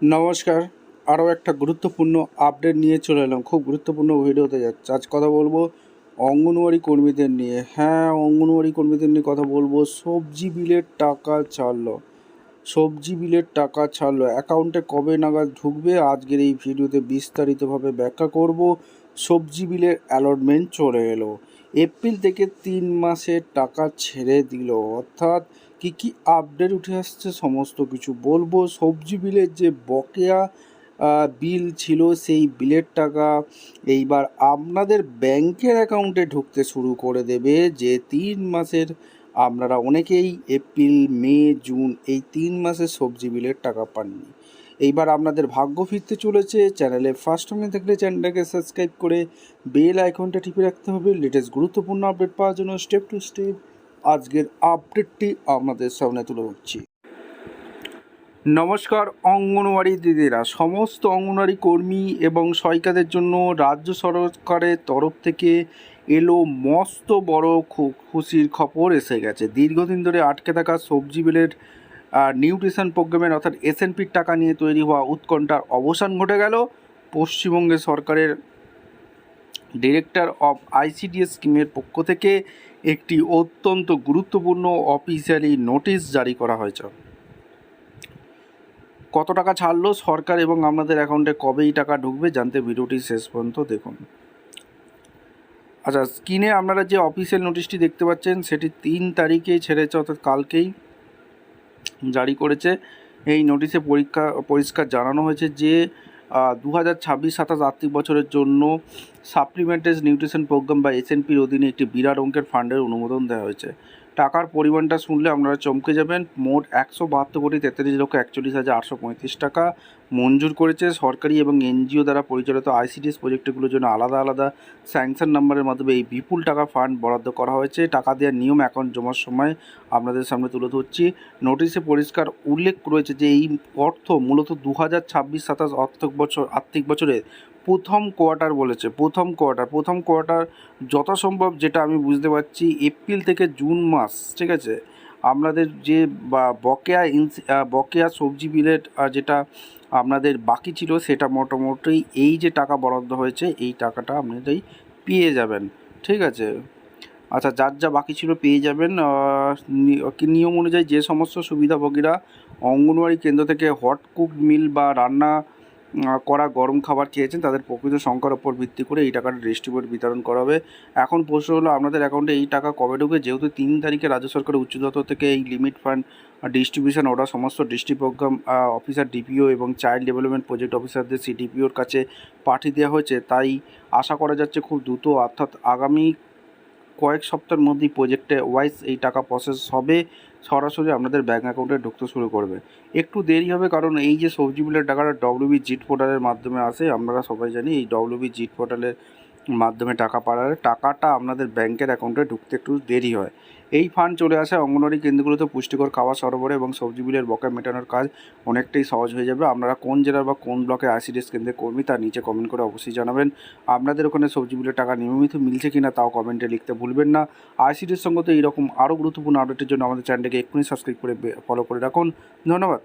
নমস্কার। আরও একটা গুরুত্বপূর্ণ আপডেট নিয়ে চলে এলাম। খুব গুরুত্বপূর্ণ ভিডিওতে যাচ্ছে। আজ কথা বলবো অঙ্গনওয়াড়ি কর্মীদের নিয়ে। হ্যাঁ, অঙ্গনওয়াড়ি কর্মীদের নিয়ে কথা বলবো। সবজি বিলের টাকা ছাড়লো। সবজি বিলের টাকা ছাড়লো। অ্যাকাউন্টে কবে নাগাদ ঢুকবে আজকের এই ভিডিওতে বিস্তারিতভাবে ব্যাখ্যা করব। সবজি বিলের অ্যালটমেন্ট চলে এলো। এপ্রিল থেকে 3 মাসের টাকা ছেড়ে দিল। অর্থাৎ কী আপডেট উঠে আসছে সমস্ত কিছু বলবো। সবজি বিলের যে বকেয়া বিল ছিল সেই বিলের টাকা এইবার আপনাদের ব্যাংকের অ্যাকাউন্টে ঢুকতে শুরু করে দেবে। যে 3 মাসের আপনারা অনেকেই এপ্রিল, মে, জুন এই 3 মাসের সবজি বিলের টাকা পাননি। এইবার আপনাদের ভাগ্য ফিরতে চলেছে। চ্যানেলে ফার্স্ট টাইম থাকলে চ্যানেলটাকে সাবস্ক্রাইব করে বেল আইকনটা টিপে রাখতে হবে লেটেস্ট গুরুত্বপূর্ণ আপডেট পাওয়ার জন্য। স্টেপ টু স্টেপ আজকের আপডেটটি আপনাদের সামনে তুলে ধরছি। নমস্কার অঙ্গনওয়াড়ি দিদিরা, সমস্ত অঙ্গনওয়াড়ি কর্মী এবং সহায়িকাদের জন্য রাজ্য সরকারের তরফ থেকে এলো মস্ত বড় খুশির খবর এসে গেছে। দীর্ঘদিন ধরে আটকে থাকা সবজি বিলের নিউট্রিশন প্রোগ্রামের অর্থাৎ এসএনপির টাকা নিয়ে তৈরি হওয়া উৎকণ্ঠার অবসান ঘটে গেল। পশ্চিমবঙ্গে সরকারের ডিরেক্টর অফ আইসিডিএস স্কিমের পক্ষ থেকে একটি অত্যন্ত গুরুত্বপূর্ণ অফিসিয়ালি নোটিশ জারি করা হয়েছে। কত টাকা ছাড়লো সরকার এবং আপনাদের অ্যাকাউন্টে কবে এই টাকা ঢুকবে জানতে ভিডিওটি শেষ পর্যন্ত দেখুন। আচ্ছা, স্ক্রিনে আপনারা যে অফিসিয়াল নোটিশটি দেখতে পাচ্ছেন সেটি 3 তারিখে ছেড়েছে, অর্থাৎ কালকেই জারি করেছে। এই নোটিশে পরিষ্কার জানানো হয়েছে যে 2026-27 আর্থিক বছরের জন্য সাপ্লিমেন্টারি নিউট্রিশন প্রোগ্রাম বা এসএনপির অধীনে একটি বিরাট অঙ্কের ফান্ডের অনুমোদন দেওয়া হয়েছে। টাকার পরিমাণটা শুনলে আপনারা চমকে যাবেন। মোট 172,43,41,835 টাকা মঞ্জুর করেছে সরকারি এবং এনজিও দ্বারা পরিচালিত আইসিডিএস প্রজেক্টগুলোর জন্য আলাদা আলাদা স্যাংশন নাম্বারের মাধ্যমে এই বিপুল টাকা ফান্ড বরাদ্দ করা হয়েছে। টাকা দেওয়ার নিয়ম অ্যাকাউন্ট জমার সময় আপনাদের সামনে তুলে ধরছি। নোটিশে পরিষ্কার উল্লেখ রয়েছে যে এই অর্থ মূলত 2026-27 আর্থিক বছরে প্রথম কোয়ার্টার বলেছে। প্রথম কোয়ার্টার যথাসম্ভব, যেটা আমি বুঝতে পারছি এপ্রিল থেকে জুন মাস, ঠিক আছে, আপনাদের যে বকেয়া সবজি বিলের যেটা আপনাদের বাকি ছিল সেটা মোটামুটি এই যে টাকা বরাদ্দ হয়েছে এই টাকাটা আপনাদের পেয়ে যাবেন, ঠিক আছে। আচ্ছা, যার যা বাকি ছিল পেয়ে যাবেন। নিয়ম অনুযায়ী যে সমস্ত সুবিধাভোগীরা অঙ্গনওয়াড়ি কেন্দ্র থেকে হট কুক মিল বা রান্না করা গরম খাবার খেয়েছেন তাদের প্রকৃত সংখ্যার ওপর ভিত্তি করে এই টাকাটা ডিস্ট্রিবিউট বিতরণ করা হবে। এখন প্রশ্ন হলো আপনাদের অ্যাকাউন্টে এই টাকা কবে ঢুকবে। যেহেতু 3 তারিখে রাজ্য সরকারের উচ্চ দপ্তর থেকে এই লিমিট ফান্ড ডিস্ট্রিবিউশন অর্ডার সমস্ত ডিস্ট্রিক্ট প্রোগ্রাম অফিসার ডিপিও এবং চাইল্ড ডেভেলপমেন্ট প্রজেক্ট অফিসারদের সিডিপিওর কাছে পাঠিয়ে দেওয়া হয়েছে, তাই আশা করা যাচ্ছে খুব দ্রুত অর্থাৎ আগামী কয়েক সপ্তাহের মধ্যেই প্রজেক্টে ওয়াইজ এই টাকা প্রসেস হবে, সরাসরি আপনাদের ব্যাঙ্ক অ্যাকাউন্টে ঢুকতে শুরু করবে। একটু দেরি হবে কারণ এই যে সবজি বিলের টাকাটা ডব্লিউবি জিট পোর্টালের মাধ্যমে আসে। আপনারা সবাই জানি এই ডব্লিউবি জিট পোর্টালের মাধ্যমে টাকা পাঠালে টাকাটা আপনাদের ব্যাংকের অ্যাকাউন্টে ঢুকতে একটু দেরি হয়। এই ফান্ড চলে আসে অঙ্গনওয়াড়ি কেন্দ্রগুলোতে পুষ্টিকর খাবার সরবরাহ এবং সবজি বিলের বকেয়া মেটানোর কাজ অনেকটাই সহজ হয়ে যাবে। আপনারা কোন জেলার বা কোন ব্লকে আইসিডিএস কেন্দ্রের কর্মী তার নিচে কমেন্ট করে অবশ্যই জানাবেন। আপনাদের ওখানে সবজি বিলের টাকা নিয়মিত মিলছে কিনা তাও কমেন্টে লিখতে ভুলবেন না। আইসিডিএস সঙ্গে এইরকম আরও গুরুত্বপূর্ণ আপডেটের জন্য আমাদের চ্যানেলটাকে এক্ষুনি সাবস্ক্রাইব করে ফলো করে রাখুন। ধন্যবাদ।